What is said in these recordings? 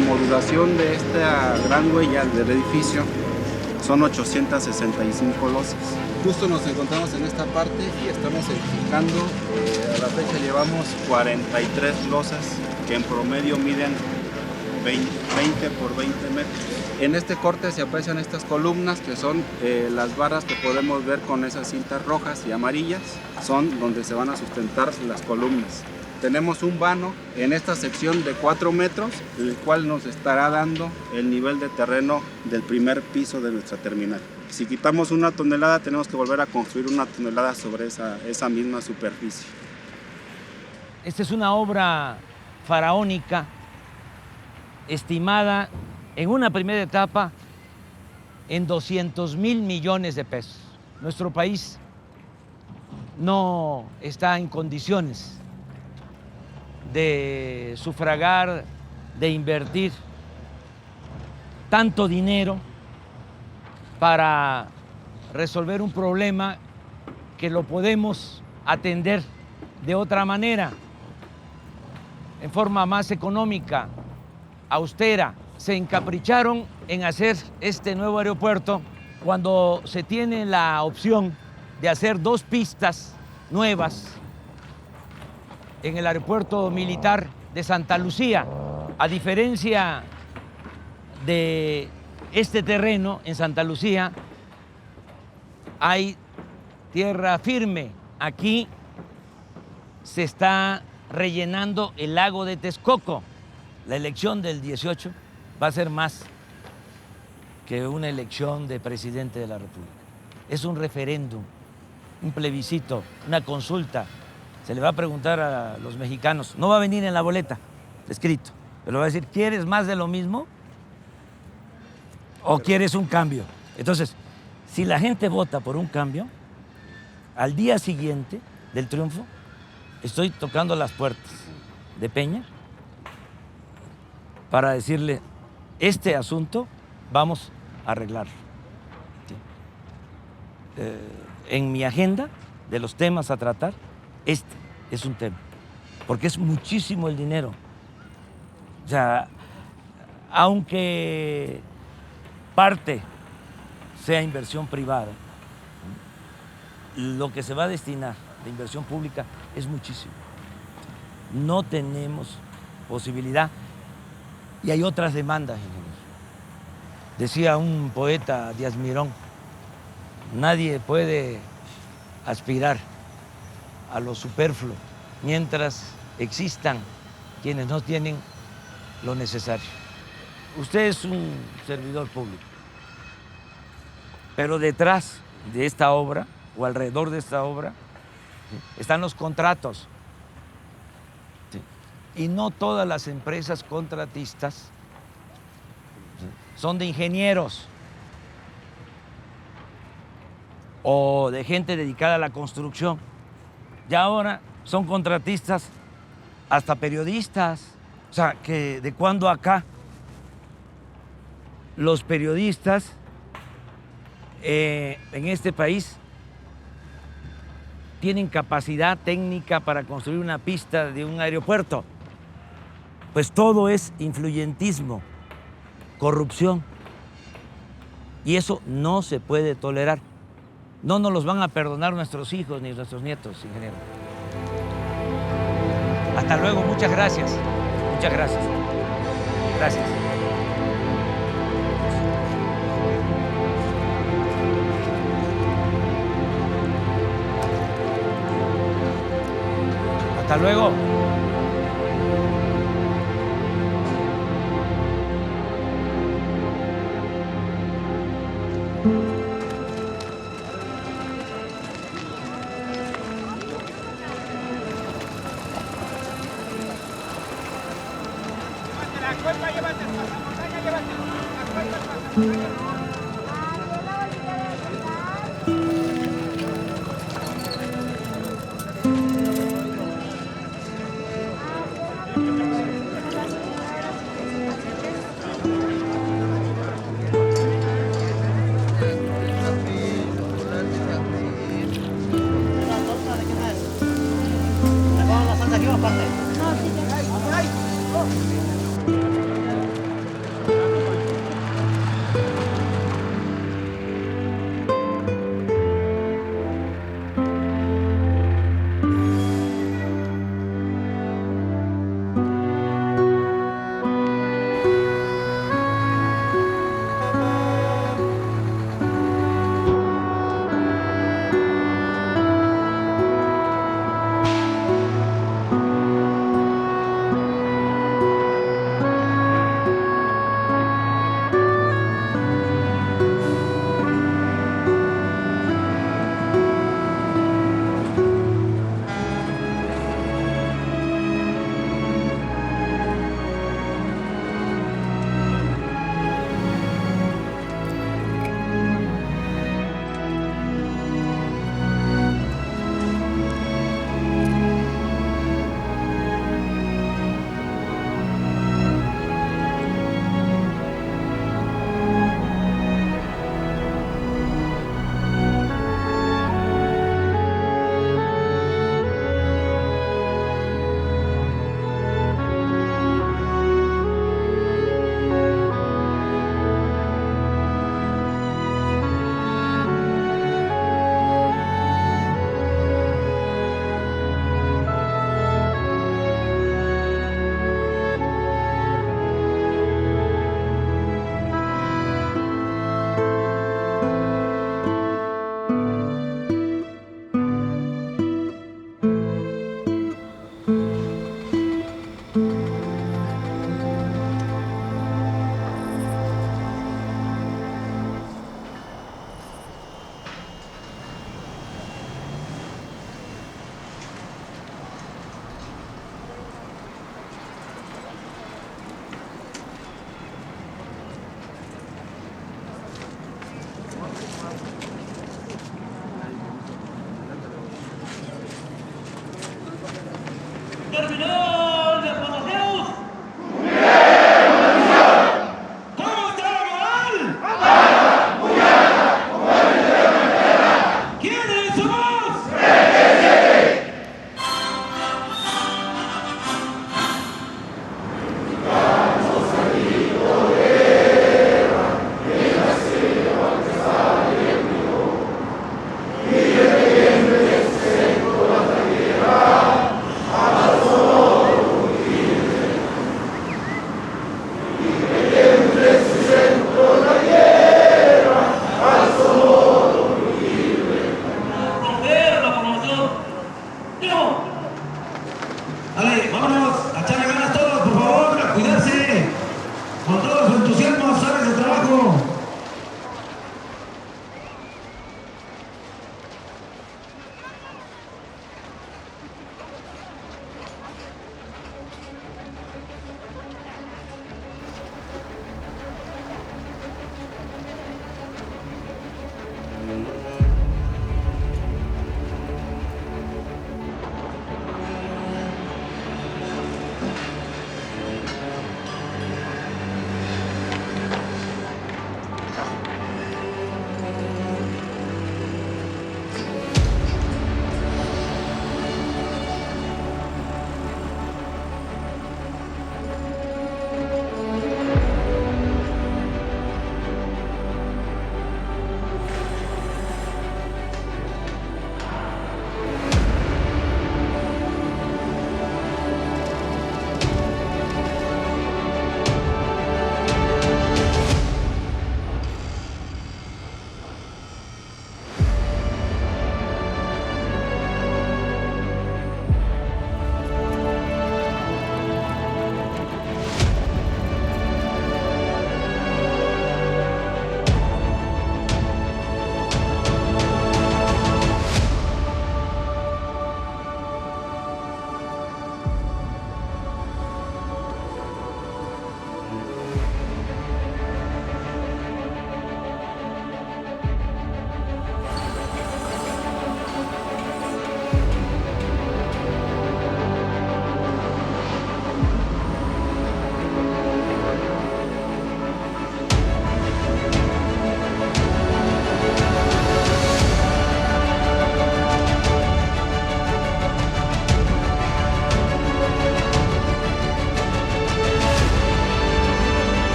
modulación de esta gran huella del edificio son 865 losas. Justo nos encontramos en esta parte y estamos edificando. A la fecha llevamos 43 losas que en promedio miden 20 por 20 metros. En este corte se aprecian estas columnas que son las barras que podemos ver con esas cintas rojas y amarillas. Son donde se van a sustentar las columnas. Tenemos un vano en esta sección de 4 metros, el cual nos estará dando el nivel de terreno del primer piso de nuestra terminal. Si quitamos 1 tonelada, tenemos que volver a construir 1 tonelada sobre esa misma superficie. Esta es una obra faraónica, estimada en una primera etapa en 200,000 millones de pesos. Nuestro país no está en condiciones de sufragar, de invertir tanto dinero para resolver un problema que lo podemos atender de otra manera, en forma más económica, austera. Se encapricharon en hacer este nuevo aeropuerto cuando se tiene la opción de hacer 2 pistas nuevas en el aeropuerto militar de Santa Lucía. A diferencia de este terreno en Santa Lucía, hay tierra firme. Aquí se está rellenando el lago de Texcoco. La elección del 18 va a ser más que una elección de presidente de la República. Es un referéndum, un plebiscito, una consulta. Se le va a preguntar a los mexicanos, no va a venir en la boleta escrito, pero va a decir, ¿quieres más de lo mismo o quieres un cambio? Entonces, si la gente vota por un cambio, al día siguiente del triunfo, estoy tocando las puertas de Peña para decirle, este asunto vamos a arreglarlo. En mi agenda de los temas a tratar, este es un tema, porque es muchísimo el dinero. O sea, aunque parte sea inversión privada, lo que se va a destinar de inversión pública es muchísimo. No tenemos posibilidad y hay otras demandas, ingeniero. Decía un poeta, Díaz Mirón, nadie puede aspirar a lo superfluo mientras existan quienes no tienen lo necesario. Usted es un servidor público, pero detrás de esta obra o alrededor de esta obra están los contratos. Y no todas las empresas contratistas son de ingenieros o de gente dedicada a la construcción. Ya ahora son contratistas hasta periodistas. O sea, que de cuando acá los periodistas en este país tienen capacidad técnica para construir una pista de un aeropuerto. Pues todo es influyentismo, corrupción. Y eso no se puede tolerar. No nos los van a perdonar nuestros hijos ni nuestros nietos, ingeniero. Hasta luego, muchas gracias. Muchas gracias. Gracias. Hasta luego.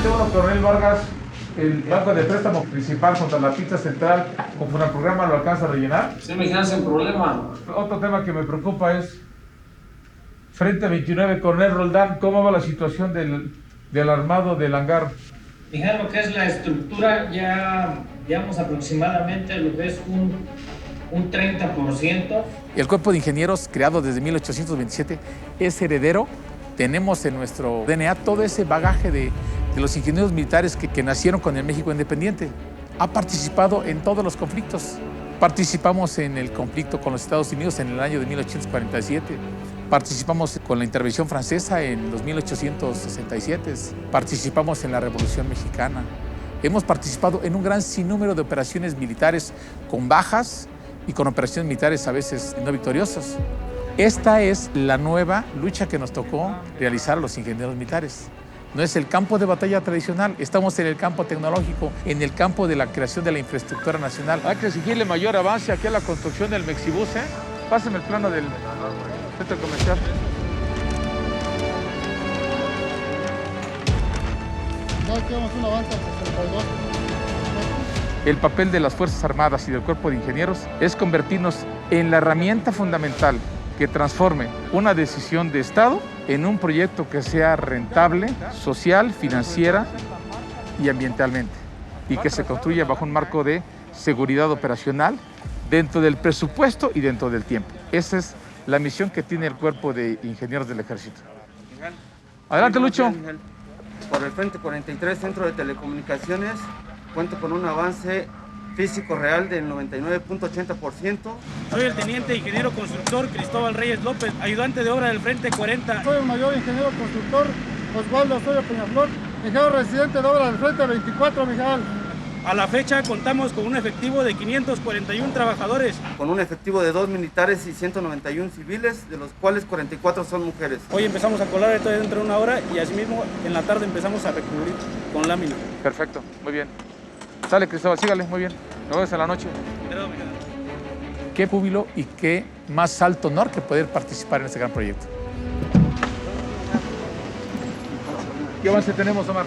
21, Coronel Vargas, el banco de préstamo principal contra la pista central, conforme al programa, ¿lo alcanza a rellenar? Sí, mi jefe, sin problema. Otro tema que me preocupa es, frente 29, Coronel Roldán, ¿cómo va la situación del armado del hangar? Fíjate lo que es la estructura, ya llevamos aproximadamente lo que es un 30%. El Cuerpo de Ingenieros, creado desde 1827, es heredero. Tenemos en nuestro DNA todo ese bagaje de los ingenieros militares que nacieron con el México independiente. Ha participado en todos los conflictos. Participamos en el conflicto con los Estados Unidos en el año de 1847. Participamos con la intervención francesa en los 1867. Participamos en la Revolución Mexicana. Hemos participado en un gran sinnúmero de operaciones militares con bajas y con operaciones militares a veces no victoriosas. Esta es la nueva lucha que nos tocó realizar a los ingenieros militares. No es el campo de batalla tradicional, estamos en el campo tecnológico, en el campo de la creación de la infraestructura nacional. Hay que exigirle mayor avance aquí a la construcción del Mexibus, ¿eh? Pásame el plano del centro comercial. Ya tenemos un avance al 62. El papel de las Fuerzas Armadas y del Cuerpo de Ingenieros es convertirnos en la herramienta fundamental que transforme una decisión de Estado en un proyecto que sea rentable, social, financiera y ambientalmente, y que se construya bajo un marco de seguridad operacional dentro del presupuesto y dentro del tiempo. Esa es la misión que tiene el Cuerpo de Ingenieros del Ejército. Adelante, Lucho. Por el Frente 43, Centro de Telecomunicaciones, cuento con un avance físico real del 99.80%. Soy el teniente ingeniero constructor Cristóbal Reyes López, ayudante de obra del Frente 40. Soy el mayor ingeniero constructor Osvaldo Osorio Peñaflor, ingeniero residente de obra del Frente 24, Miguel. A la fecha contamos con un efectivo de 541 trabajadores. Con un efectivo de 2 militares y 191 civiles, de los cuales 44 son mujeres. Hoy empezamos a colar esto dentro de una hora y asimismo en la tarde empezamos a recubrir con lámina. Perfecto, muy bien. Sale, Cristóbal, sígale, muy bien. Nos vemos en la noche. Qué júbilo y qué más alto honor que poder participar en este gran proyecto. ¿Qué avance tenemos, Omar?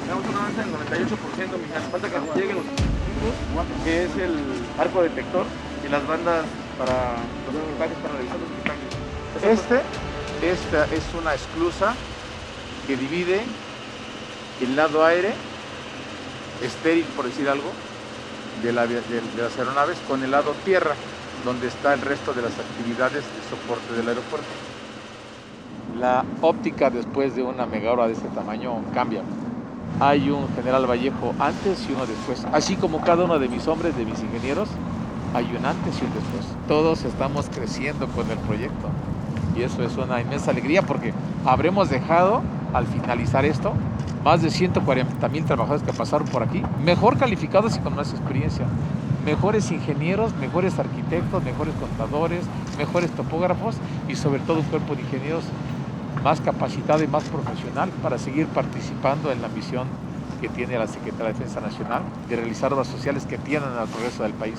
Tenemos un avance del 98%, Miguel. Falta que nos lleguen los equipos, que es el arco detector y las bandas para los equipajes, para revisar los equipajes. Esta es una esclusa que divide el lado aire, estéril por decir algo, de las aeronaves con el lado tierra, donde está el resto de las actividades de soporte del aeropuerto. La óptica después de una megahora de este tamaño cambia. Hay un general Vallejo antes y uno después. Así como cada uno de mis hombres, de mis ingenieros, hay un antes y un después. Todos estamos creciendo con el proyecto y eso es una inmensa alegría porque habremos dejado, al finalizar esto, más de 140,000 trabajadores que pasaron por aquí, mejor calificados y con más experiencia. Mejores ingenieros, mejores arquitectos, mejores contadores, mejores topógrafos y sobre todo un cuerpo de ingenieros más capacitado y más profesional para seguir participando en la misión que tiene la Secretaría de Defensa Nacional de realizar obras sociales que tiendan al progreso del país.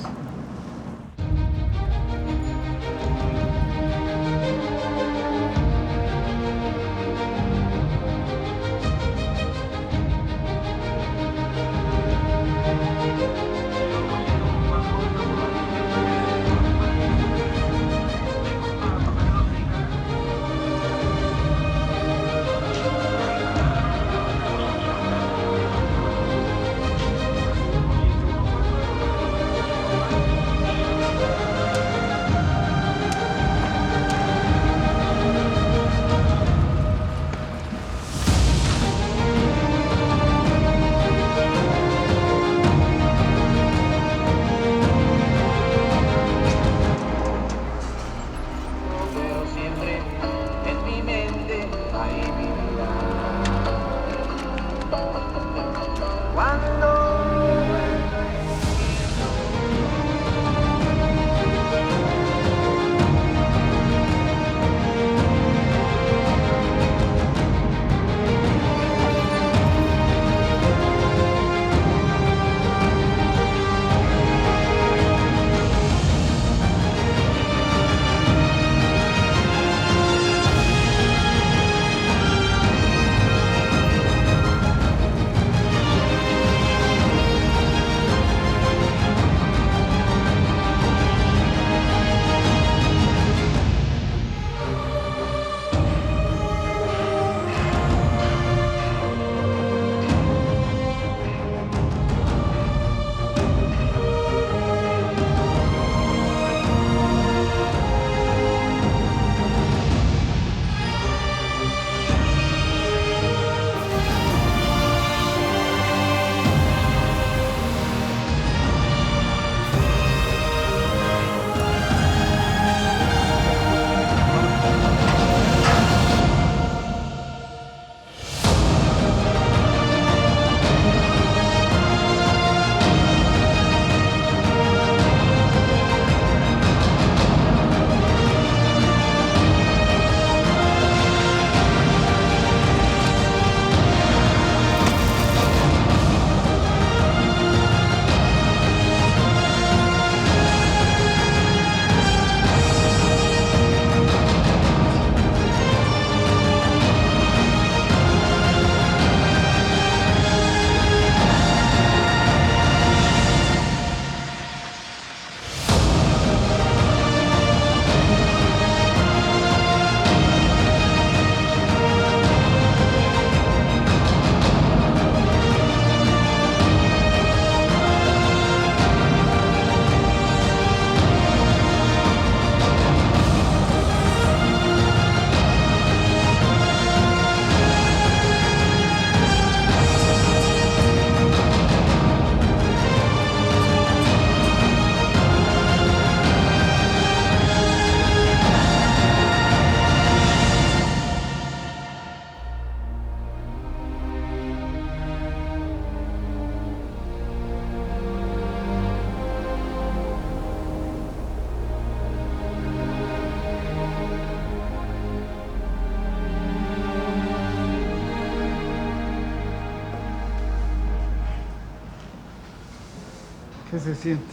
¿Qué se siente?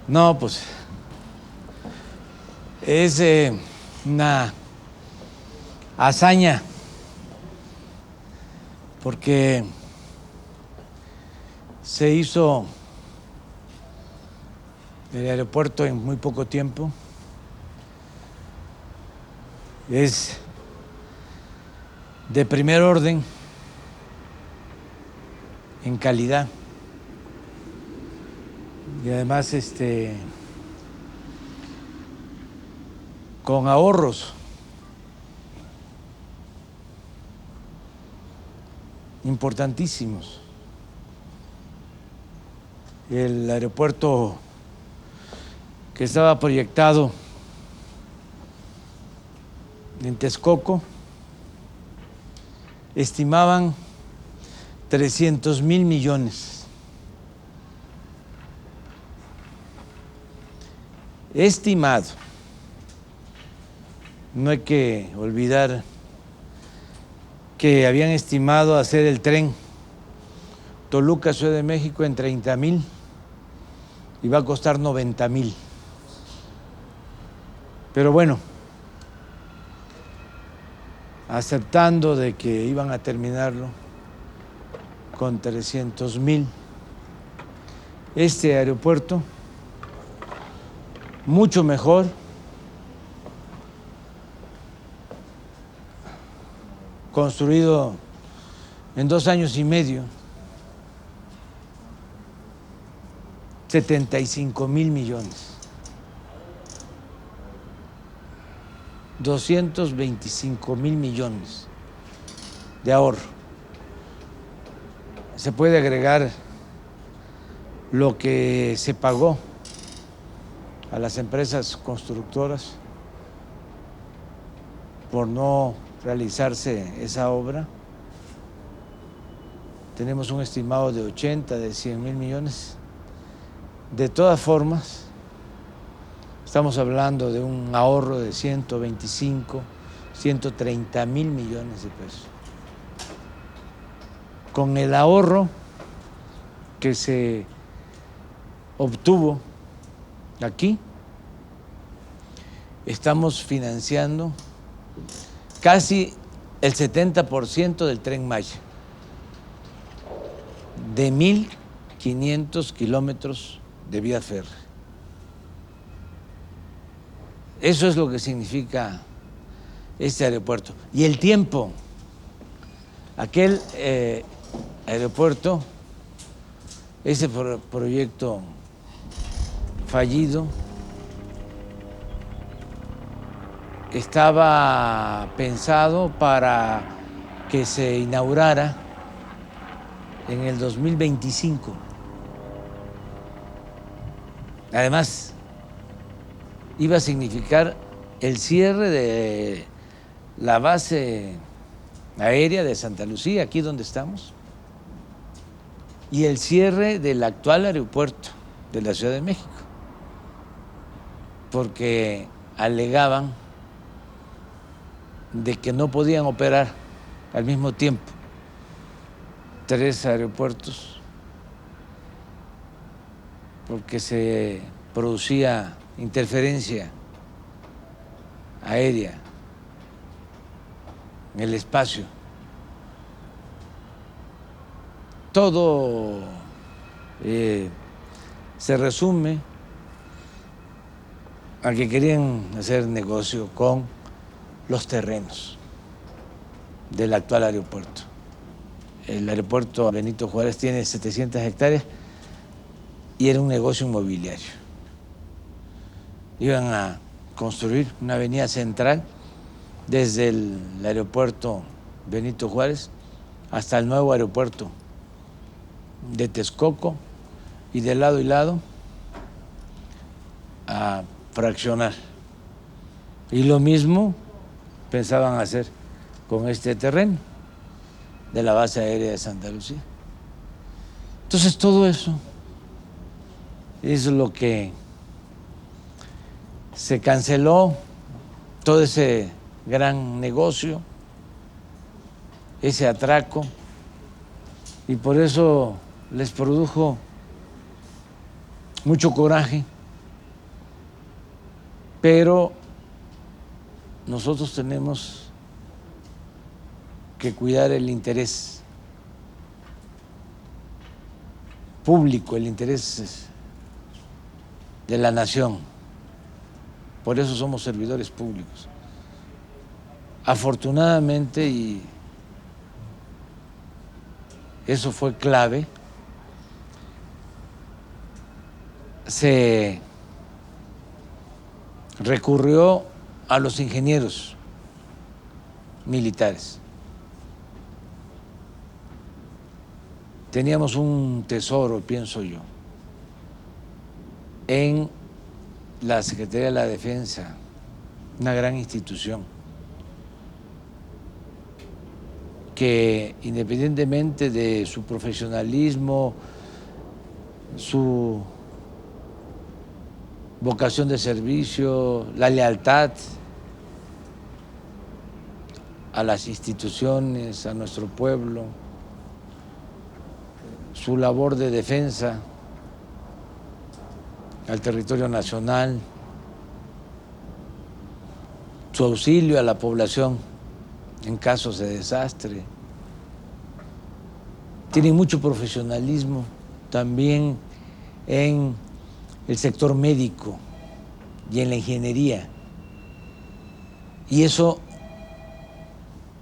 No, pues es una hazaña, porque se hizo el aeropuerto en muy poco tiempo. Es de primer orden en calidad y además con ahorros importantísimos. El aeropuerto que estaba proyectado en Texcoco estimaban 300,000 millones. Estimado. No hay que olvidar que habían estimado hacer el tren Toluca, Ciudad de México en 30,000 y va a costar 90,000. Pero bueno, aceptando de que iban a terminarlo con 300,000, este aeropuerto, mucho mejor, construido en 2 años y medio, 75,000 millones. 225,000 millones de ahorro. Se puede agregar lo que se pagó a las empresas constructoras por no realizarse esa obra. Tenemos un estimado de 80, de 100,000 millones. De todas formas, estamos hablando de un ahorro de 125, 130,000 millones de pesos. Con el ahorro que se obtuvo aquí, estamos financiando casi el 70% del Tren Maya, de 1,500 kilómetros de vía férrea. Eso es lo que significa este aeropuerto. Y el tiempo, aquel aeropuerto, ese proyecto fallido, estaba pensado para que se inaugurara en el 2025. Además, iba a significar el cierre de la base aérea de Santa Lucía, aquí donde estamos, y el cierre del actual aeropuerto de la Ciudad de México, porque alegaban de que no podían operar al mismo tiempo 3 aeropuertos porque se producía interferencia aérea en el espacio. Todo se resume a que querían hacer negocio con los terrenos del actual aeropuerto. El aeropuerto Benito Juárez tiene 700 hectáreas y era un negocio inmobiliario. Iban a construir una avenida central desde el aeropuerto Benito Juárez hasta el nuevo aeropuerto de Texcoco, y de lado y lado a fraccionar. Y lo mismo pensaban hacer con este terreno de la base aérea de Santa Lucía. Entonces todo eso es lo que se canceló, todo ese gran negocio, ese atraco, y por eso les produjo mucho coraje, pero nosotros tenemos que cuidar el interés público, el interés de la nación. Por eso somos servidores públicos. Afortunadamente, y eso fue clave, se recurrió a los ingenieros militares. Teníamos un tesoro, pienso yo, en la Secretaría de la Defensa, una gran institución que, independientemente de su profesionalismo, su vocación de servicio, la lealtad a las instituciones, a nuestro pueblo, su labor de defensa al territorio nacional, su auxilio a la población en casos de desastre. Tienen mucho profesionalismo también en el sector médico y en la ingeniería. Y eso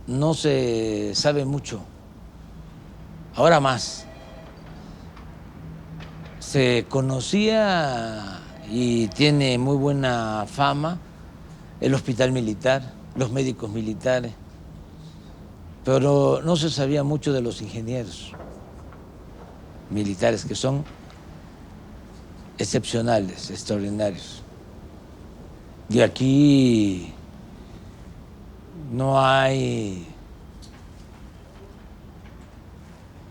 no se sabe mucho. Ahora más. Se conocía y tiene muy buena fama el hospital militar, los médicos militares, pero no se sabía mucho de los ingenieros militares, que son excepcionales, extraordinarios. Y aquí no hay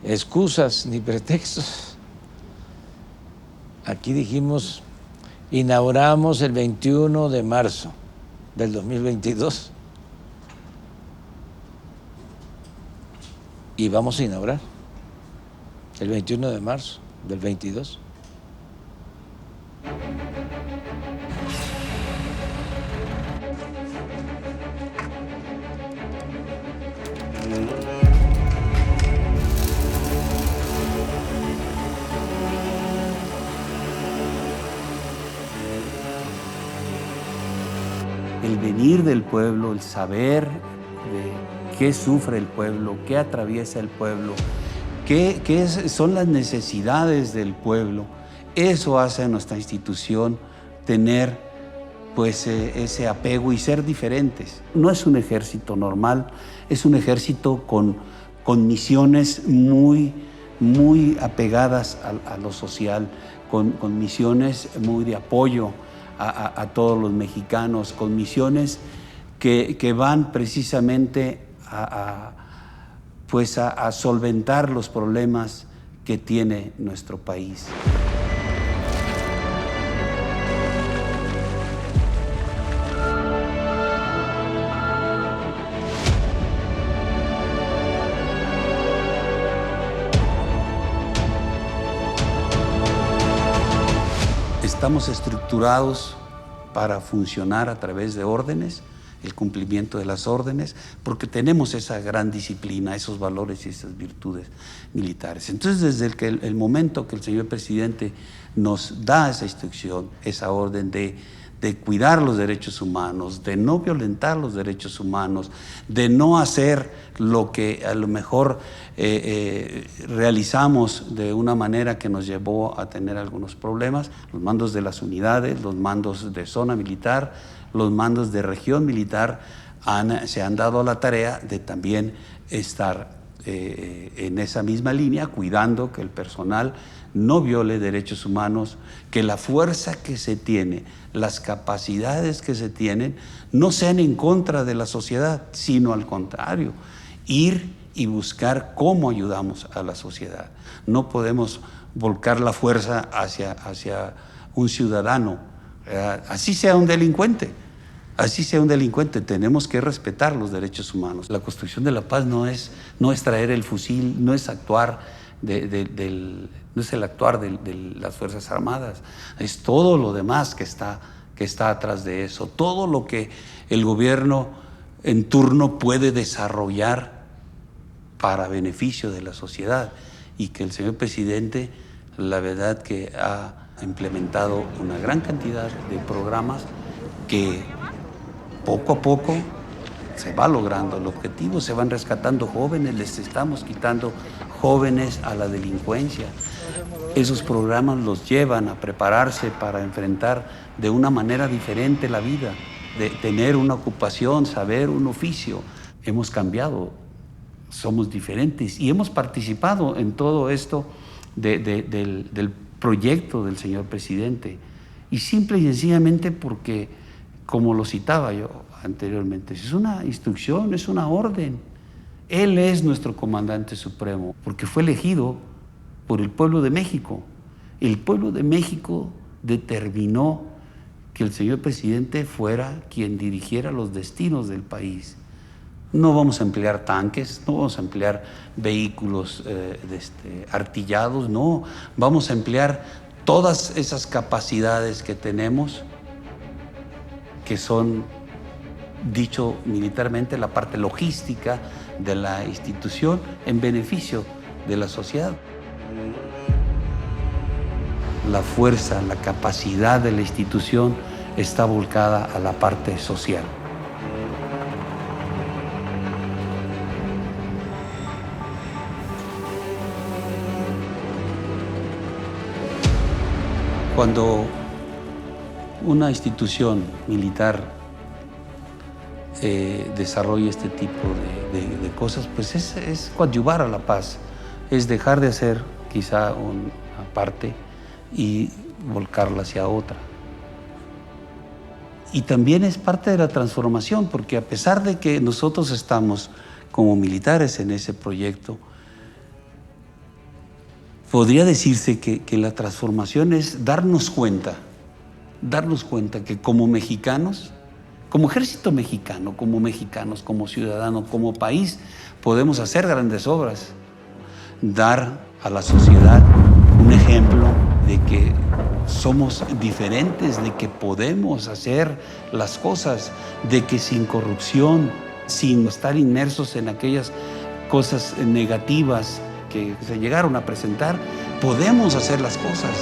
excusas ni pretextos. Aquí dijimos, inauguramos el 21 de marzo del 2022 y vamos a inaugurar el 21 de marzo del 22. El venir del pueblo, el saber de qué sufre el pueblo, qué atraviesa el pueblo, son las necesidades del pueblo, eso hace a nuestra institución tener pues ese apego y ser diferentes. No es un ejército normal, es un ejército con misiones muy apegadas a lo social, con misiones muy de apoyo a todos los mexicanos, con misiones que van precisamente a solventar los problemas que tiene nuestro país. Estamos estructurados para funcionar a través de órdenes, el cumplimiento de las órdenes, porque tenemos esa gran disciplina, esos valores y esas virtudes militares. Entonces, desde el momento que el señor presidente nos da esa instrucción, esa orden de cuidar los derechos humanos, de no violentar los derechos humanos, de no hacer lo que a lo mejor realizamos de una manera que nos llevó a tener algunos problemas. Los mandos de las unidades, los mandos de zona militar, los mandos de región militar se han dado a la tarea de también estar en esa misma línea, cuidando que el personal no viole derechos humanos, que la fuerza que se tiene, las capacidades que se tienen, no sean en contra de la sociedad, sino al contrario, ir y buscar cómo ayudamos a la sociedad. No podemos volcar la fuerza hacia un ciudadano, así sea un delincuente. Así sea un delincuente, tenemos que respetar los derechos humanos. La construcción de la paz no es traer el fusil, no es actuar no es el actuar de las Fuerzas Armadas, es todo lo demás que está atrás de eso, todo lo que el gobierno en turno puede desarrollar para beneficio de la sociedad, y que el señor presidente, la verdad que ha implementado una gran cantidad de programas que poco a poco se va logrando el objetivo, se van rescatando jóvenes, les estamos quitando jóvenes a la delincuencia. Esos programas los llevan a prepararse para enfrentar de una manera diferente la vida, de tener una ocupación, saber un oficio. Hemos cambiado, somos diferentes y hemos participado en todo esto del proyecto del señor presidente. Y simple y sencillamente porque, como lo citaba yo anteriormente, es una instrucción, es una orden. Él es nuestro comandante supremo, porque fue elegido por el pueblo de México. El pueblo de México determinó que el señor presidente fuera quien dirigiera los destinos del país. No vamos a emplear tanques, no vamos a emplear vehículos artillados, no. Vamos a emplear todas esas capacidades que tenemos, que son, dicho militarmente, la parte logística de la institución en beneficio de la sociedad. La fuerza, la capacidad de la institución está volcada a la parte social. Cuando una institución militar desarrolla este tipo de cosas, pues es coadyuvar a la paz, es dejar de hacer quizá una parte y volcarla hacia otra. Y también es parte de la transformación, porque a pesar de que nosotros estamos como militares en ese proyecto, podría decirse que la transformación es darnos cuenta que como mexicanos, como ejército mexicano, como mexicanos, como ciudadanos, como país, podemos hacer grandes obras, dar a la sociedad un ejemplo de que somos diferentes, de que podemos hacer las cosas, de que sin corrupción, sin estar inmersos en aquellas cosas negativas que se llegaron a presentar, podemos hacer las cosas.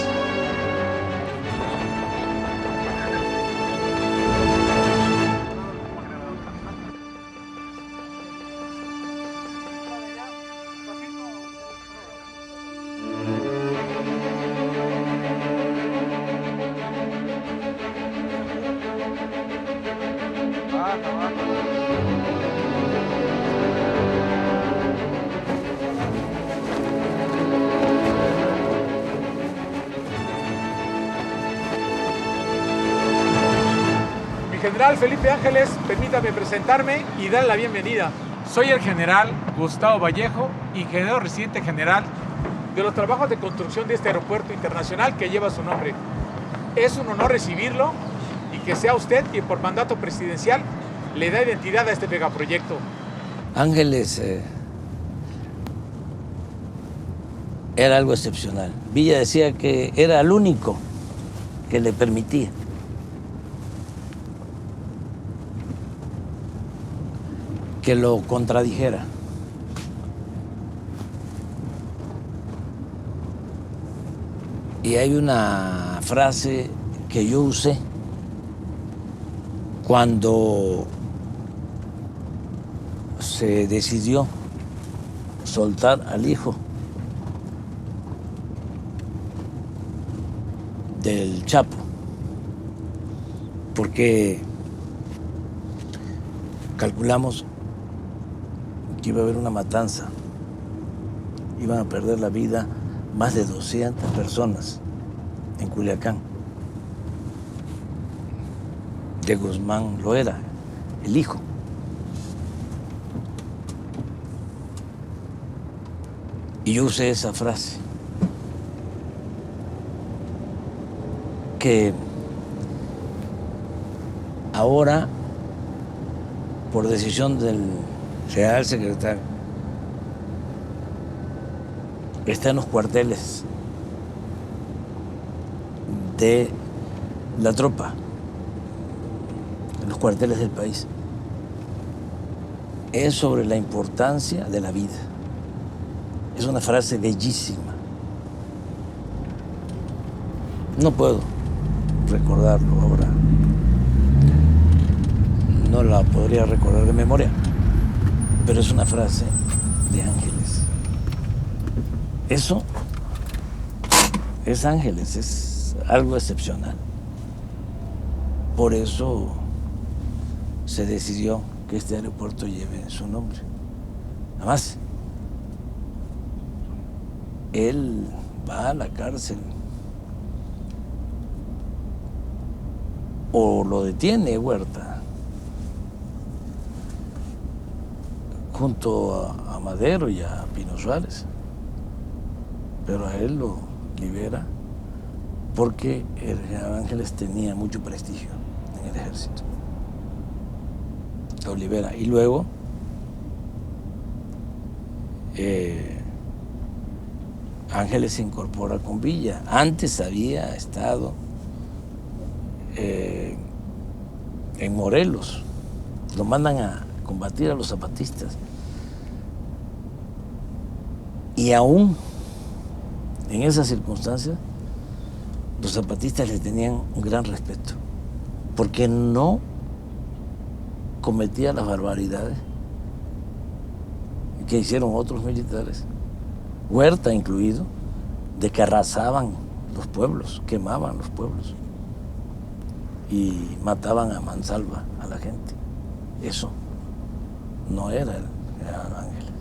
General Felipe Ángeles, permítame presentarme y dar la bienvenida. Soy el general Gustavo Vallejo, ingeniero residente general de los trabajos de construcción de este aeropuerto internacional que lleva su nombre. Es un honor recibirlo y que sea usted quien por mandato presidencial le da identidad a este megaproyecto. Ángeles era algo excepcional. Villa decía que era el único que le permitía que lo contradijera. Y hay una frase que yo usé cuando se decidió soltar al hijo del Chapo, porque calculamos que iba a haber una matanza, iban a perder la vida más de 200 personas en Culiacán. De Guzmán lo era, el hijo. Y yo usé esa frase, que ahora, por decisión del Real Secretario, está en los cuarteles de la tropa, en los cuarteles del país. Es sobre la importancia de la vida. Es una frase bellísima. No puedo recordarlo ahora. No la podría recordar de memoria, pero es una frase de Ángeles. Eso es Ángeles, es algo excepcional. Por eso se decidió que este aeropuerto lleve su nombre. Además, él va a la cárcel o lo detiene Huerta junto a Madero y a Pino Suárez, pero a él lo libera porque el general Ángeles tenía mucho prestigio en el ejército. Lo libera y luego Ángeles se incorpora con Villa. Antes había estado en Morelos, lo mandan a combatir a los zapatistas y aún en esas circunstancias los zapatistas le tenían un gran respeto porque no cometía las barbaridades que hicieron otros militares, Huerta incluido, de que arrasaban los pueblos, quemaban los pueblos y mataban a mansalva a la gente. Eso no era el general Ángeles.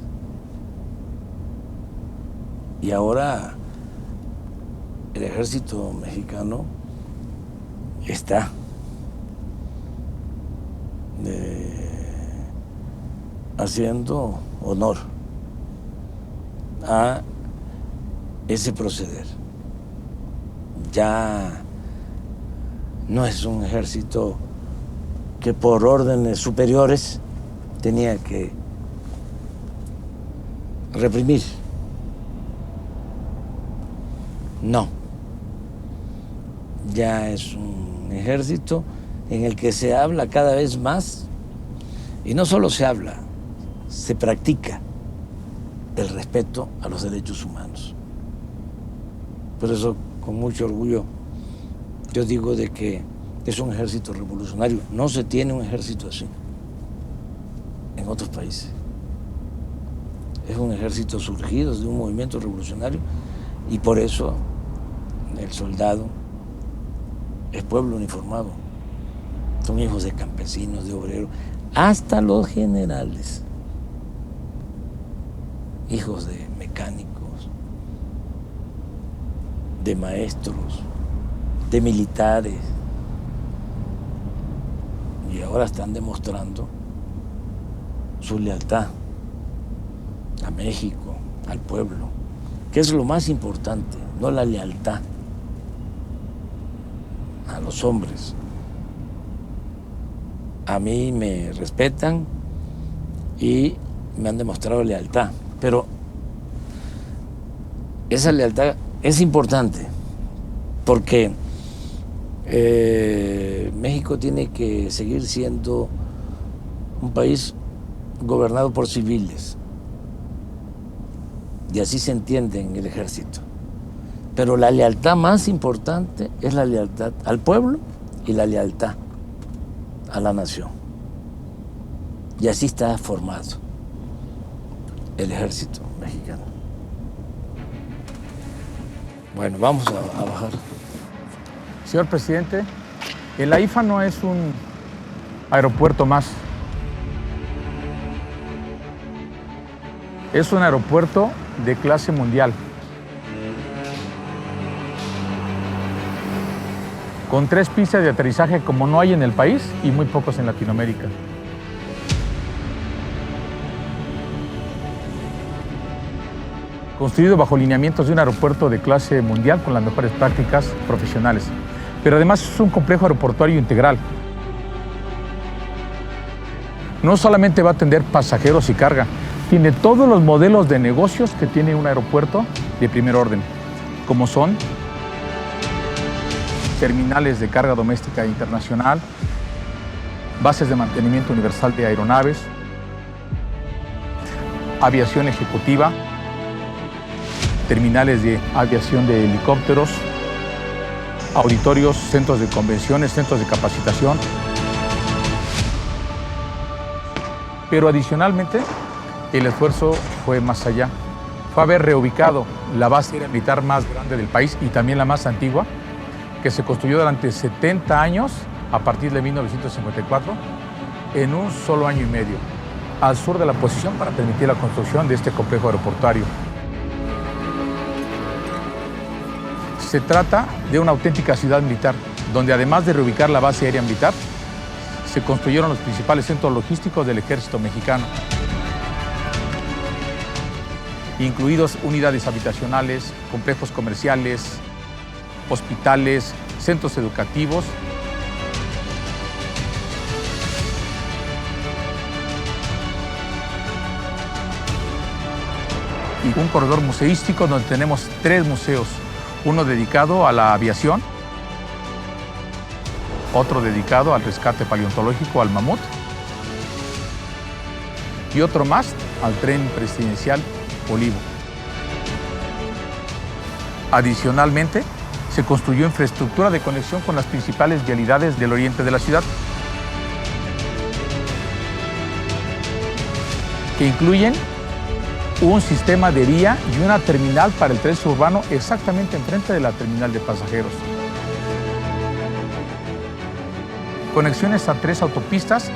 Y ahora el ejército mexicano está haciendo honor a ese proceder. Ya no es un ejército que por órdenes superiores tenía que reprimir. No. Ya es un ejército en el que se habla cada vez más, y no solo se habla, se practica el respeto a los derechos humanos. Por eso, con mucho orgullo, yo digo de que es un ejército revolucionario. No se tiene un ejército así en otros países. Es un ejército surgido de un movimiento revolucionario y por eso el soldado es pueblo uniformado. Son hijos de campesinos, de obreros, hasta los generales, hijos de mecánicos, de maestros, de militares, y ahora están demostrando su lealtad a México, al pueblo, que es lo más importante, no la lealtad a los hombres. A mí me respetan y me han demostrado lealtad, pero esa lealtad es importante porque México tiene que seguir siendo un país gobernado por civiles y así se entiende en el ejército. Pero la lealtad más importante es la lealtad al pueblo y la lealtad a la nación. Y así está formado el ejército mexicano. Bueno, vamos a bajar. Señor presidente, el AIFA no es un aeropuerto más. Es un aeropuerto de clase mundial. Con 3 pistas de aterrizaje como no hay en el país y muy pocos en Latinoamérica. Construido bajo lineamientos de un aeropuerto de clase mundial con las mejores prácticas profesionales. Pero además es un complejo aeroportuario integral. No solamente va a atender pasajeros y carga, tiene todos los modelos de negocios que tiene un aeropuerto de primer orden, como son terminales de carga doméstica internacional, bases de mantenimiento universal de aeronaves, aviación ejecutiva, terminales de aviación de helicópteros, auditorios, centros de convenciones, centros de capacitación. Pero adicionalmente, el esfuerzo fue más allá. Fue haber reubicado la base aérea militar más grande del país y también la más antigua, que se construyó durante 70 años, a partir de 1954, en un solo año y medio, al sur de la posición para permitir la construcción de este complejo aeroportuario. Se trata de una auténtica ciudad militar, donde además de reubicar la base aérea militar, se construyeron los principales centros logísticos del ejército mexicano, incluidos unidades habitacionales, complejos comerciales, hospitales, centros educativos. Y un corredor museístico donde tenemos 3 museos, uno dedicado a la aviación, otro dedicado al rescate paleontológico, al mamut, y otro más al tren presidencial Olivo. Adicionalmente, se construyó infraestructura de conexión con las principales vialidades del oriente de la ciudad, que incluyen un sistema de vía y una terminal para el tren suburbano exactamente enfrente de la terminal de pasajeros. Conexiones a 3 autopistas.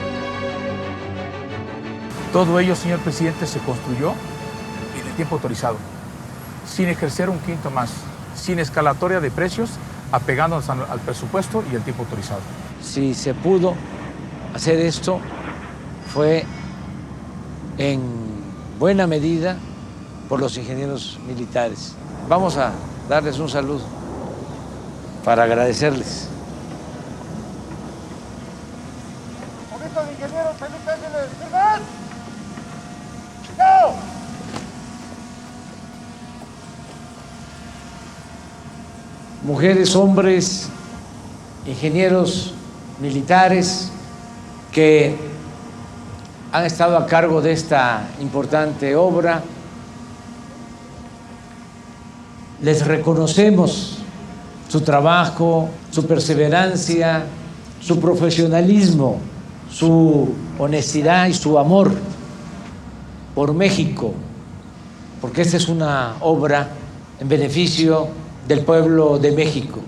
Todo ello, señor presidente, se construyó en el tiempo autorizado, sin ejercer un quinto más, sin escalatoria de precios, apegándonos al presupuesto y al tiempo autorizado. Si se pudo hacer esto, fue en buena medida por los ingenieros militares. Vamos a darles un saludo para agradecerles. Mujeres, hombres, ingenieros militares que han estado a cargo de esta importante obra, les reconocemos su trabajo, su perseverancia, su profesionalismo, su honestidad y su amor por México, porque esta es una obra en beneficio del pueblo de México.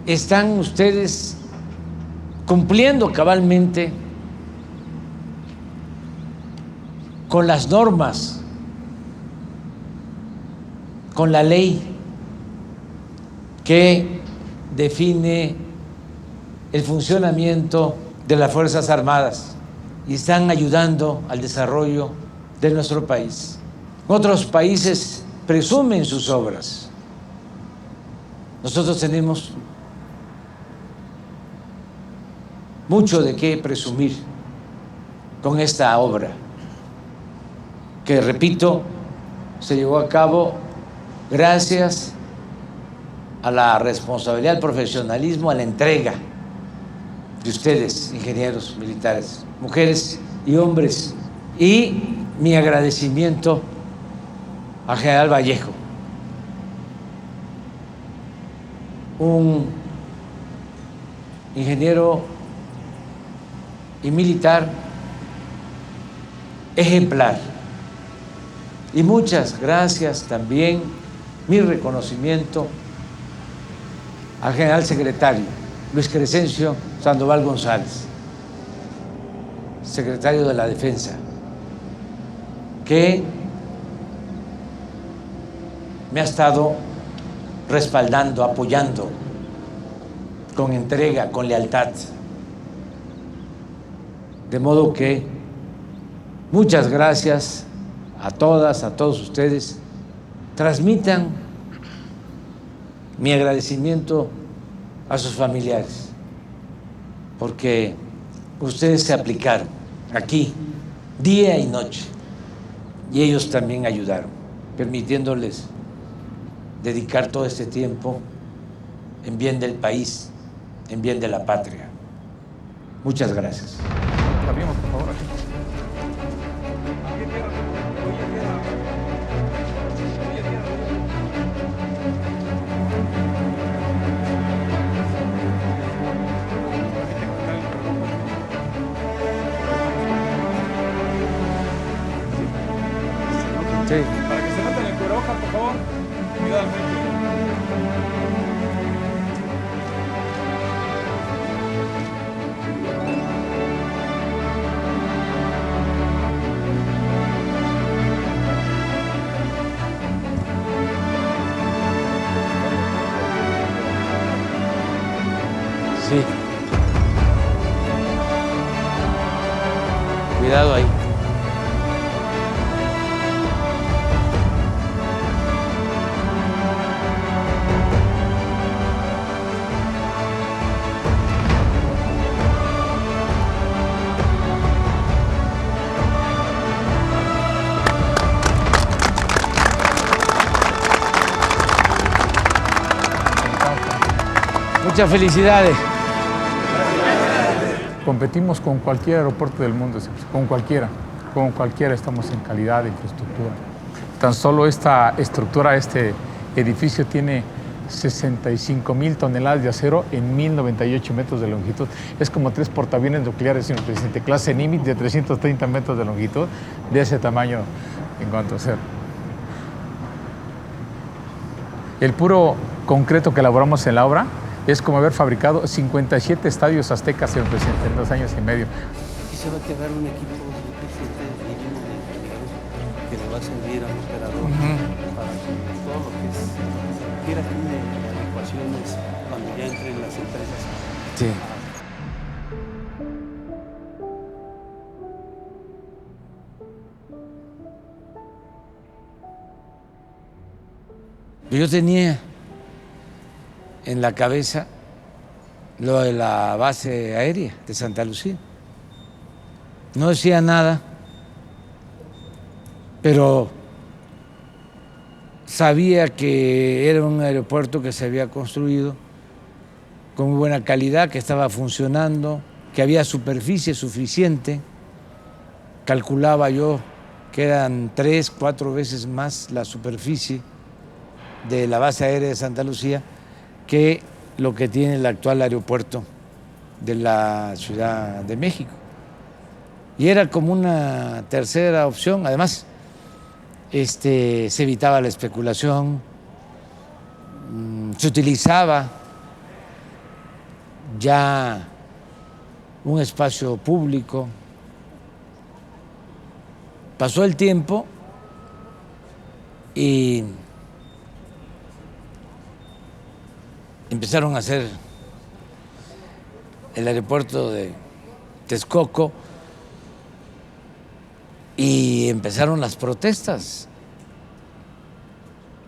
Están ustedes cumpliendo cabalmente con las normas, con la ley que define el funcionamiento de las Fuerzas Armadas y están ayudando al desarrollo de nuestro país. Otros países presumen sus obras. Nosotros tenemos mucho de qué presumir con esta obra, que, repito, se llevó a cabo gracias a la responsabilidad, al profesionalismo, a la entrega de ustedes, ingenieros militares, mujeres y hombres, y mi agradecimiento al general Vallejo, un ingeniero y militar ejemplar. Y muchas gracias también, mi reconocimiento al general secretario Luis Crescencio Sandoval González, secretario de la Defensa, que me ha estado respaldando, apoyando con entrega, con lealtad. De modo que muchas gracias a todas, a todos ustedes. Transmitan mi agradecimiento a sus familiares, porque ustedes se aplicaron aquí día y noche y ellos también ayudaron, permitiéndoles dedicar todo este tiempo en bien del país, en bien de la patria. Muchas gracias. Abrimos, por favor. Sí. Para que se noten el cubrebocas, por favor. Cuidado al frente. Sí. Cuidado ahí. Muchas felicidades. Competimos con cualquier aeropuerto del mundo, con cualquiera estamos en calidad de infraestructura. Tan solo esta estructura, este edificio tiene 65,000 toneladas de acero en 1,098 metros de longitud. Es como 3 portaaviones nucleares, señor presidente, clase Nimitz de 330 metros de longitud, de ese tamaño en cuanto a acero. El puro concreto que elaboramos en la obra es como haber fabricado 57 estadios aztecas, señor presidente, en 2 años y medio. Aquí se va a quedar un equipo de presidente mínimo de ingeniero que le va a servir al operador para todo lo que quiera aquí de adecuaciones cuando ya entren las empresas. Sí. Yo tenía en la cabeza lo de la base aérea de Santa Lucía. No decía nada, pero sabía que era un aeropuerto que se había construido con muy buena calidad, que estaba funcionando, que había superficie suficiente. Calculaba yo que eran 3, 4 veces más la superficie de la base aérea de Santa Lucía que lo que tiene el actual aeropuerto de la Ciudad de México. Y era como una tercera opción. Además, se evitaba la especulación, se utilizaba ya un espacio público. Pasó el tiempo y empezaron a hacer el aeropuerto de Texcoco y empezaron las protestas,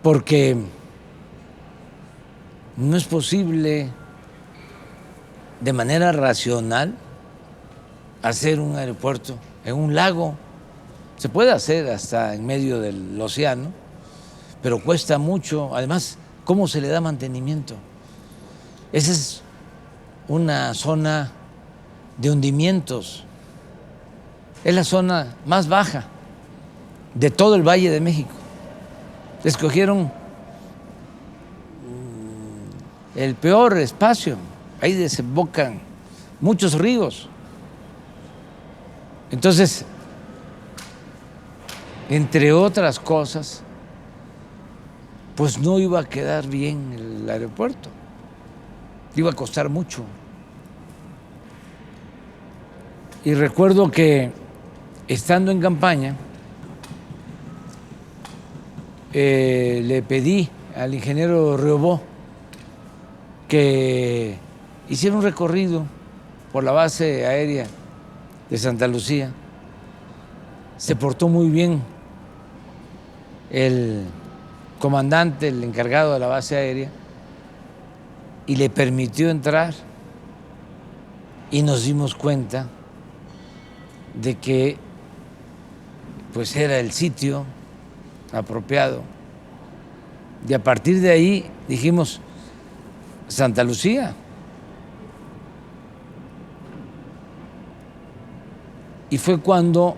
porque no es posible de manera racional hacer un aeropuerto en un lago. Se puede hacer hasta en medio del océano, pero cuesta mucho. Además, ¿cómo se le da mantenimiento? Esa es una zona de hundimientos. Es la zona más baja de todo el Valle de México. Escogieron el peor espacio. Ahí desembocan muchos ríos. Entonces, entre otras cosas, pues no iba a quedar bien el aeropuerto. Iba a costar mucho. Y recuerdo que estando en campaña, le pedí al ingeniero Riobó que hiciera un recorrido por la base aérea de Santa Lucía. Se portó muy bien el comandante, el encargado de la base aérea, y le permitió entrar, y nos dimos cuenta de que pues era el sitio apropiado Y a partir de ahí dijimos, Santa Lucía. Y fue cuando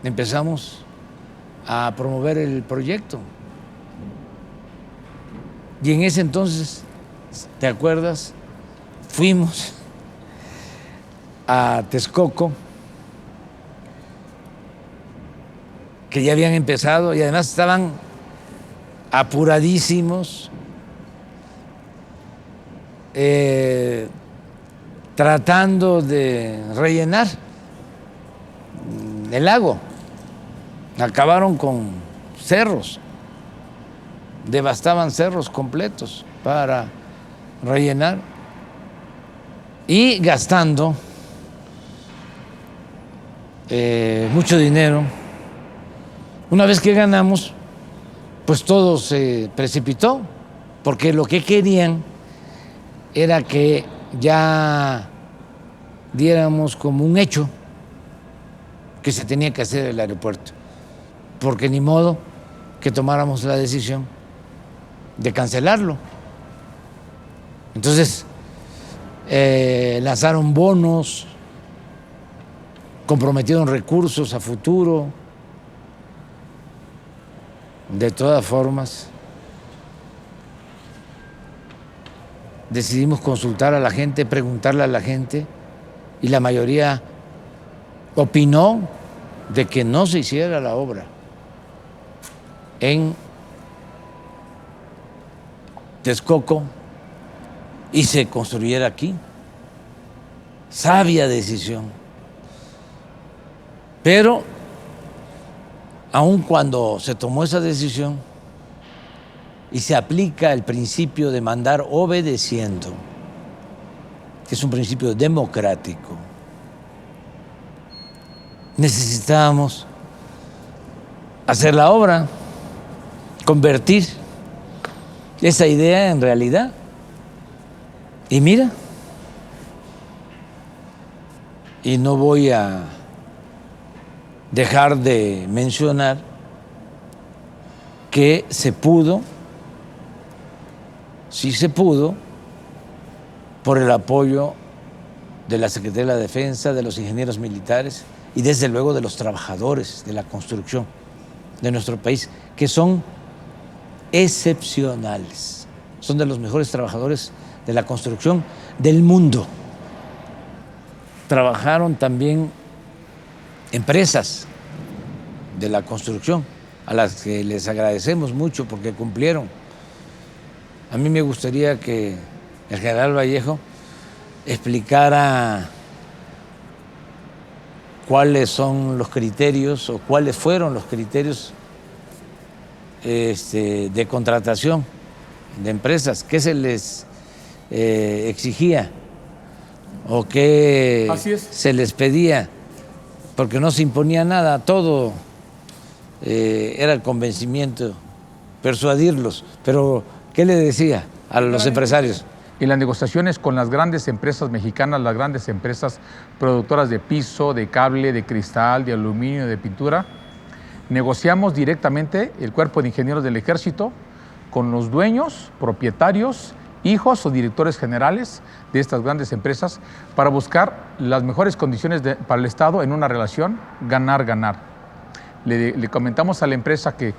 empezamos a promover el proyecto. Y en ese entonces, ¿te acuerdas? Fuimos a Texcoco, que ya habían empezado y además estaban apuradísimos, tratando de rellenar el lago. Acabaron con cerros, devastaban cerros completos para rellenar y gastando mucho dinero. Una vez que ganamos, pues todo se precipitó, porque lo que querían era que ya diéramos como un hecho que se tenía que hacer el aeropuerto, porque ni modo que tomáramos la decisión de cancelarlo. Entonces, lanzaron bonos, comprometieron recursos a futuro. De todas formas, decidimos consultar a la gente, preguntarle a la gente, y la mayoría opinó de que no se hiciera la obra en Texcoco y se construyera aquí. Sabia decisión. Pero aun cuando se tomó esa decisión y se aplica el principio de mandar obedeciendo, que es un principio democrático, necesitábamos hacer la obra, convertir esa idea en realidad. Y mira, y no voy a dejar de mencionar que se pudo, sí se pudo, por el apoyo de la Secretaría de la Defensa, de los ingenieros militares y desde luego de los trabajadores de la construcción de nuestro país, que son excepcionales, son de los mejores trabajadores de la construcción del mundo. Trabajaron también empresas de la construcción, a las que les agradecemos mucho porque cumplieron. A mí me gustaría que el general Vallejo explicara cuáles son los criterios o cuáles fueron los criterios de contratación de empresas, qué se les exigía o qué se les pedía, porque no se imponía nada, todo era el convencimiento, persuadirlos. Pero ¿qué le decía a los empresarios? En las negociaciones con las grandes empresas mexicanas, las grandes empresas productoras de piso, de cable, de cristal, de aluminio, de pintura, negociamos directamente el cuerpo de ingenieros del Ejército con los dueños, propietarios, hijos o directores generales de estas grandes empresas para buscar las mejores condiciones para el Estado en una relación ganar-ganar. Le comentamos a la empresa que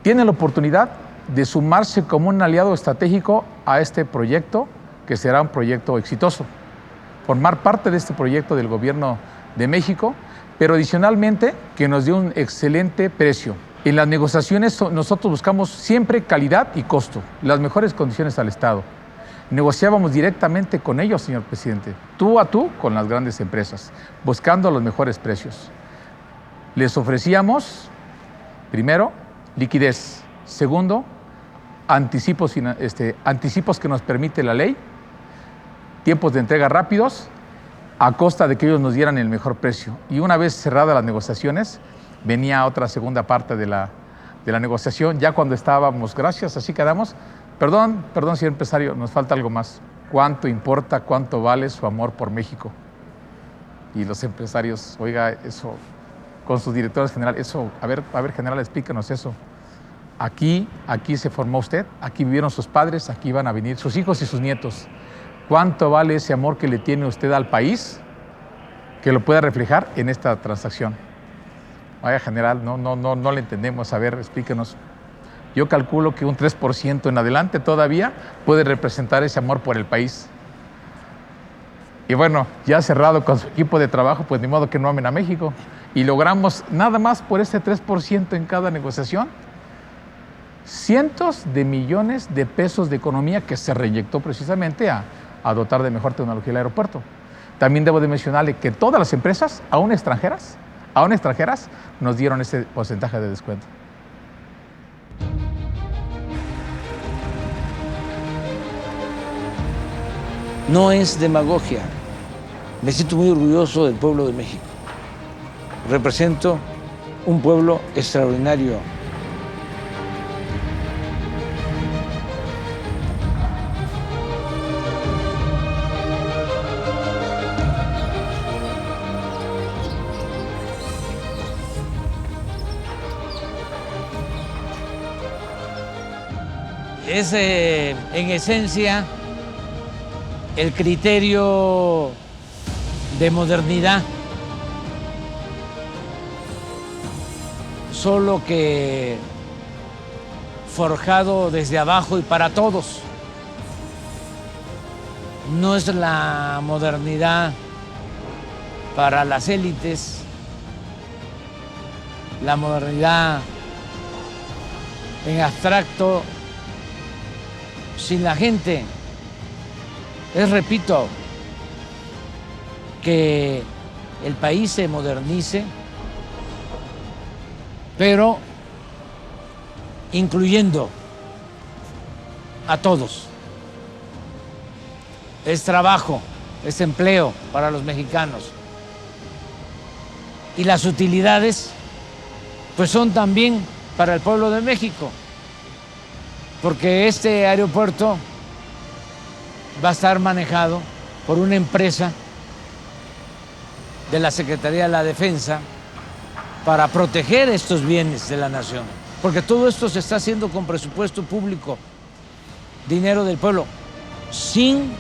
tiene la oportunidad de sumarse como un aliado estratégico a este proyecto, que será un proyecto exitoso. Formar parte de este proyecto del Gobierno de México, pero adicionalmente que nos dé un excelente precio. En las negociaciones nosotros buscamos siempre calidad y costo, las mejores condiciones al Estado. Negociábamos directamente con ellos, señor presidente, tú a tú con las grandes empresas, buscando los mejores precios. Les ofrecíamos, primero, liquidez. Segundo, anticipos que nos permite la ley, tiempos de entrega rápidos, a costa de que ellos nos dieran el mejor precio. Y una vez cerradas las negociaciones, venía otra segunda parte de la negociación, ya cuando estábamos, gracias, así quedamos. Perdón, señor empresario, nos falta algo más. ¿Cuánto importa, cuánto vale su amor por México? Y los empresarios, oiga, eso, con sus directores generales, eso, a ver, general, explícanos eso. Aquí se formó usted, aquí vivieron sus padres, aquí van a venir sus hijos y sus nietos. ¿Cuánto vale ese amor que le tiene usted al país que lo pueda reflejar en esta transacción? Vaya, general, no le entendemos. A ver, explíquenos. Yo calculo que un 3% en adelante todavía puede representar ese amor por el país. Y bueno, ya cerrado con su equipo de trabajo, pues ni modo que no amen a México. Y logramos nada más por ese 3% en cada negociación, cientos de millones de pesos de economía que se reinyectó precisamente a dotar de mejor tecnología el aeropuerto. También debo de mencionarle que todas las empresas, aún extranjeras, nos dieron ese porcentaje de descuento. No es demagogia. Me siento muy orgulloso del pueblo de México. Represento un pueblo extraordinario. Es en esencia el criterio de modernidad, solo que forjado desde abajo y para todos. No es la modernidad para las élites, la modernidad en abstracto, sin la gente. Es, repito, que el país se modernice, pero incluyendo a todos. Es trabajo, es empleo para los mexicanos. Y las utilidades, pues son también para el pueblo de México, porque este aeropuerto va a estar manejado por una empresa de la Secretaría de la Defensa para proteger estos bienes de la nación, porque todo esto se está haciendo con presupuesto público, dinero del pueblo, sin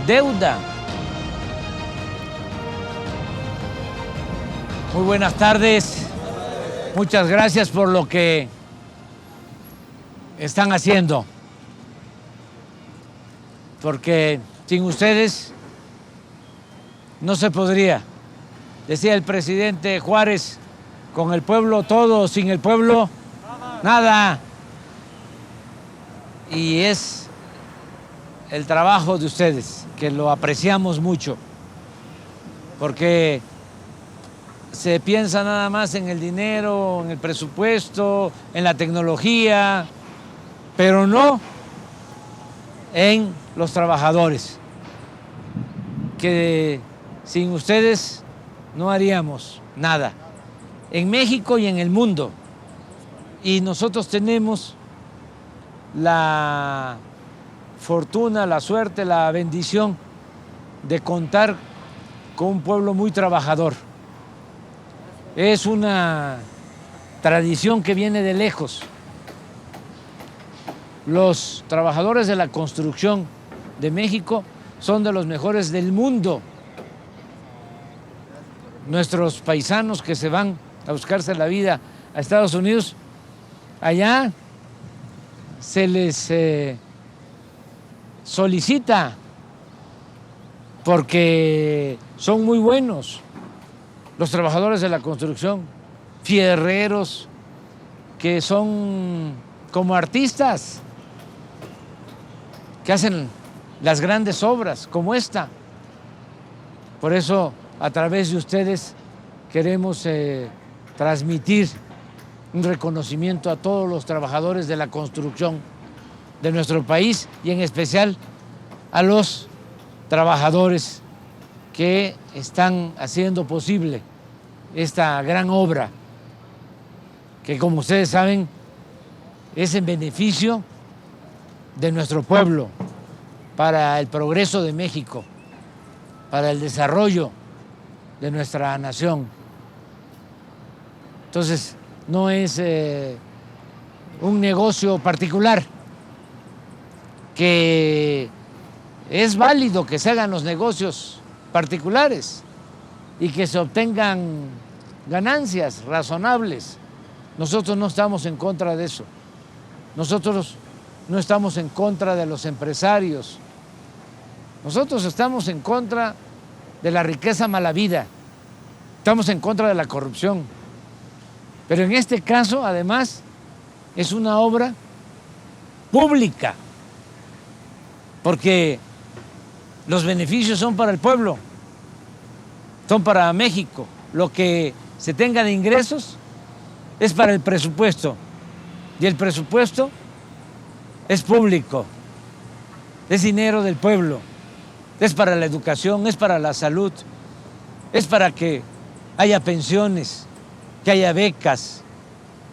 deuda. Muy buenas tardes. Muchas gracias por lo que están haciendo, porque sin ustedes no se podría. Decía el presidente Juárez, con el pueblo todo, sin el pueblo nada. Y es el trabajo de ustedes, que lo apreciamos mucho, porque se piensa nada más en el dinero, en el presupuesto, en la tecnología, pero no en los trabajadores, que sin ustedes no haríamos nada, en México y en el mundo. Y nosotros tenemos la fortuna, la suerte, la bendición de contar con un pueblo muy trabajador. Es una tradición que viene de lejos. Los trabajadores de la construcción de México son de los mejores del mundo. Nuestros paisanos que se van a buscarse la vida a Estados Unidos, allá se les solicita porque son muy buenos. Los trabajadores de la construcción, fierreros, que son como artistas, que hacen las grandes obras como esta. Por eso, a través de ustedes, queremos transmitir un reconocimiento a todos los trabajadores de la construcción de nuestro país y en especial a los trabajadores que están haciendo posible esta gran obra, que como ustedes saben es en beneficio de nuestro pueblo, para el progreso de México, para el desarrollo de nuestra nación. Entonces, no es un negocio particular, que es válido que se hagan los negocios particulares y que se obtengan ganancias razonables. Nosotros no estamos en contra de eso. Nosotros no estamos en contra de los empresarios. Nosotros estamos en contra de la riqueza mala vida. Estamos en contra de la corrupción. Pero en este caso, además, es una obra pública, porque los beneficios son para el pueblo, son para México. Lo que se tenga de ingresos es para el presupuesto, y el presupuesto es público, es dinero del pueblo, es para la educación, es para la salud, es para que haya pensiones, que haya becas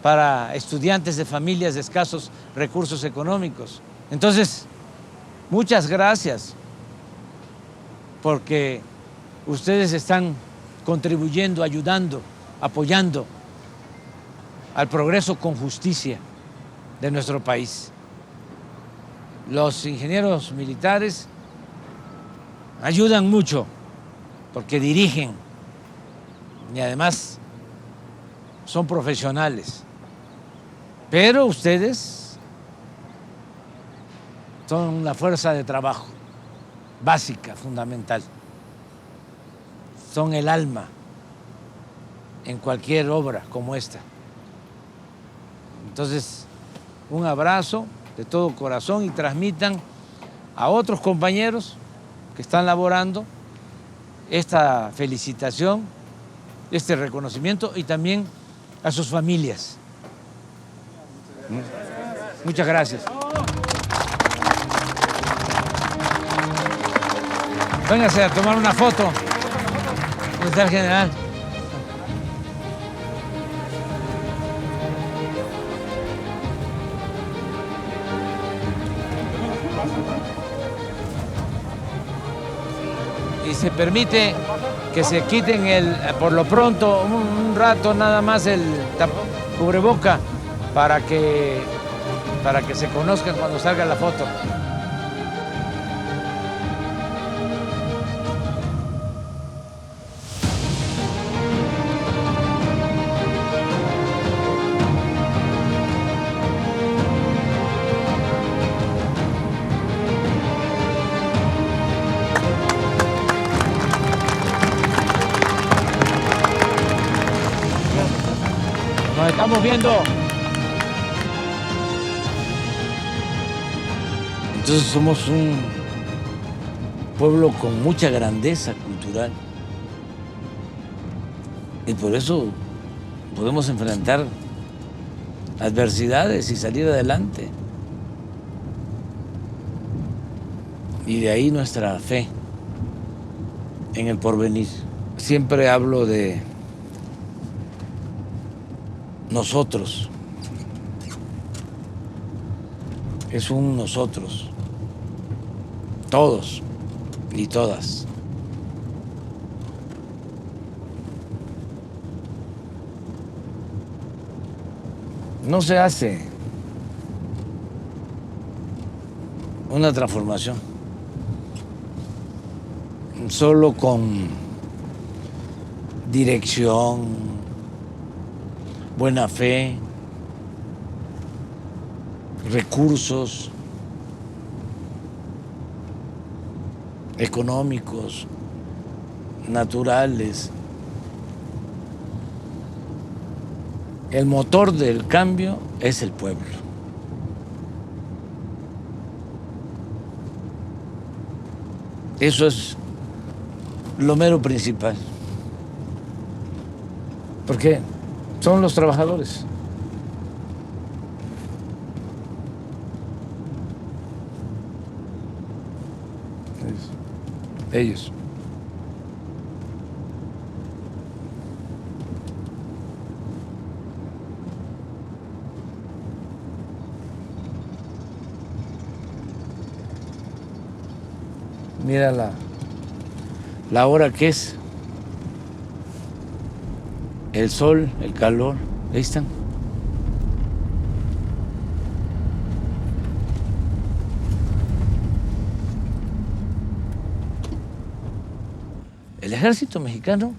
para estudiantes de familias de escasos recursos económicos. Entonces, muchas gracias, porque ustedes están contribuyendo, ayudando, apoyando al progreso con justicia de nuestro país. Los ingenieros militares ayudan mucho porque dirigen y además son profesionales. Pero ustedes son la fuerza de trabajo básica, fundamental. Son el alma en cualquier obra como esta. Entonces, un abrazo de todo corazón y transmitan a otros compañeros que están laborando esta felicitación, este reconocimiento, y también a sus familias. Muchas gracias. Véngase a tomar una foto. ¿Dónde está el general? Y se permite que se quiten por lo pronto, un rato nada más el cubreboca para que se conozcan cuando salga la foto. Nos estamos viendo. Entonces somos un pueblo con mucha grandeza cultural y por eso podemos enfrentar adversidades y salir adelante. Y de ahí nuestra fe en el porvenir. Siempre hablo de nosotros. Es un nosotros. Todos y todas. No se hace una transformación solo con dirección, buena fe, recursos económicos, naturales. El motor del cambio es el pueblo. Eso es lo mero principal. Porque son los trabajadores. Ellos. Mira la hora que es. El sol, el calor. Ahí están. El ejército mexicano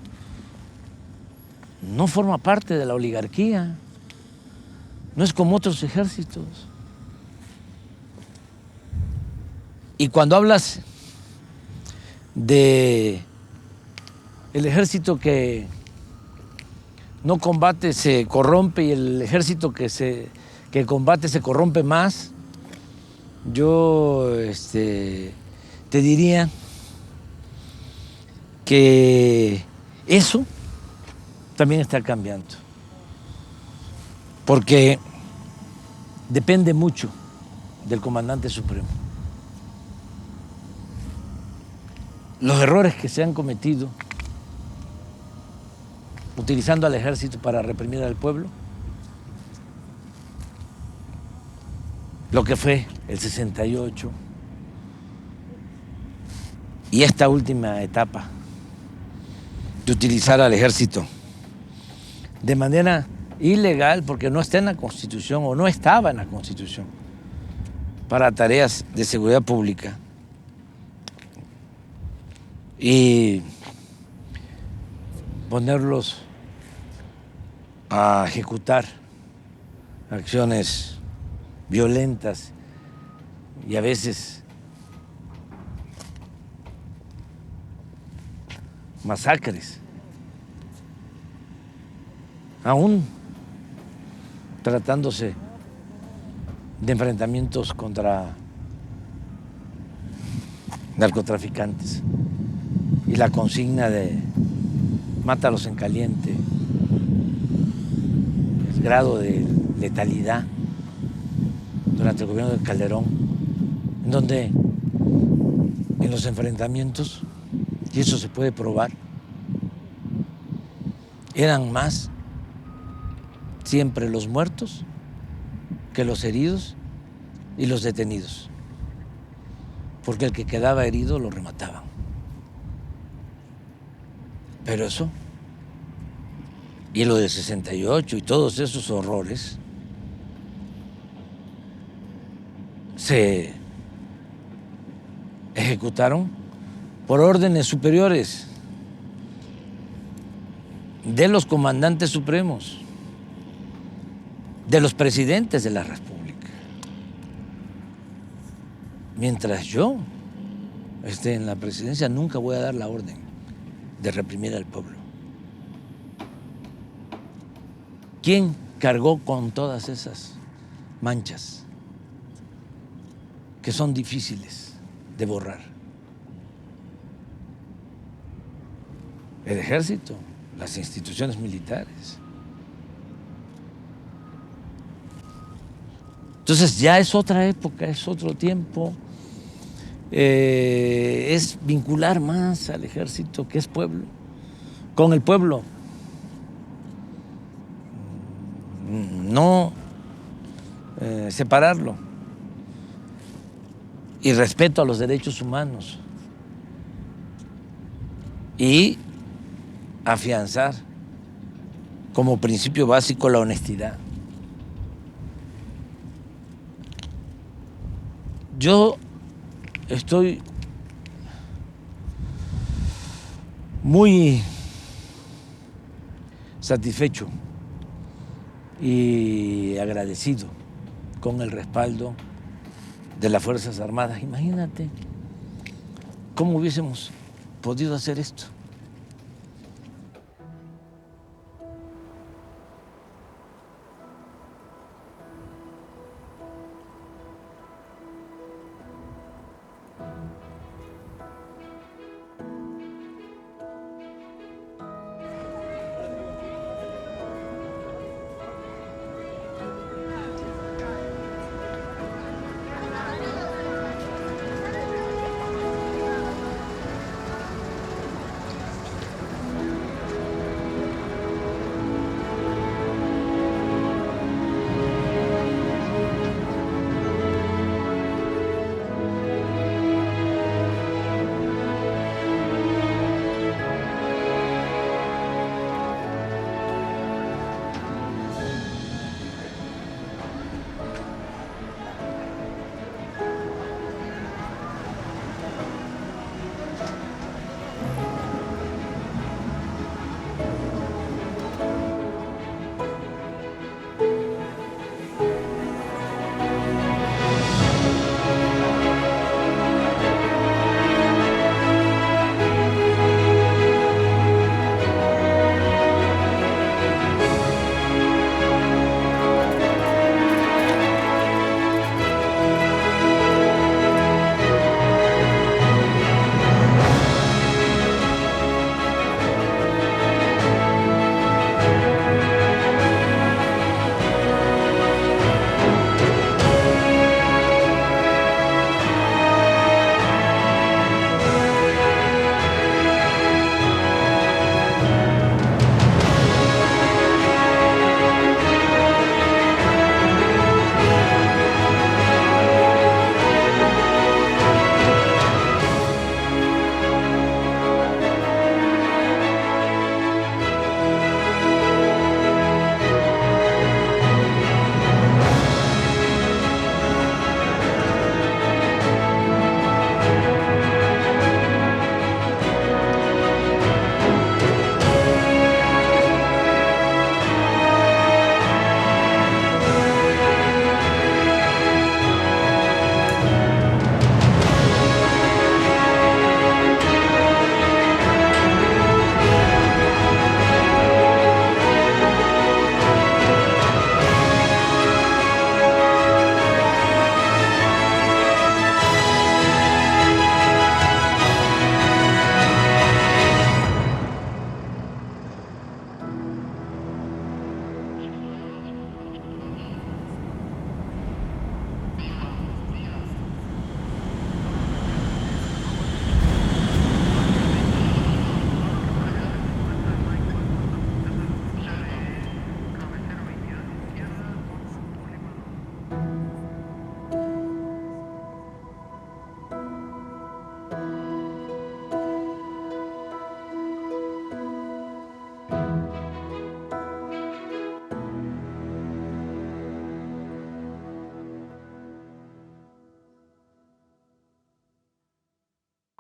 no forma parte de la oligarquía, no es como otros ejércitos. Y cuando hablas de el ejército que no combate se corrompe y el ejército que combate se corrompe más, yo te diría que eso también está cambiando, porque depende mucho del comandante supremo. Los errores que se han cometido utilizando al ejército para reprimir al pueblo, lo que fue el 68 y esta última etapa de utilizar al ejército de manera ilegal, porque no está en la Constitución o no estaba en la Constitución, para tareas de seguridad pública. Y ponerlos a ejecutar acciones violentas y a veces masacres, aún tratándose de enfrentamientos contra narcotraficantes y la consigna de mátalos en caliente, el grado de letalidad durante el gobierno de Calderón, en donde en los enfrentamientos, y eso se puede probar, eran más siempre los muertos que los heridos y los detenidos, porque el que quedaba herido lo remataban. Pero eso, y lo del 68 y todos esos horrores, se ejecutaron por órdenes superiores de los comandantes supremos, de los presidentes de la República. Mientras yo esté en la presidencia, nunca voy a dar la orden de reprimir al pueblo. ¿Quién cargó con todas esas manchas que son difíciles de borrar? El ejército, las instituciones militares. Entonces ya es otra época, es otro tiempo. Es vincular más al ejército, que es pueblo, con el pueblo. No separarlo. Y respeto a los derechos humanos. Y afianzar como principio básico la honestidad. Yo estoy muy satisfecho y agradecido con el respaldo de las Fuerzas Armadas. Imagínate cómo hubiésemos podido hacer esto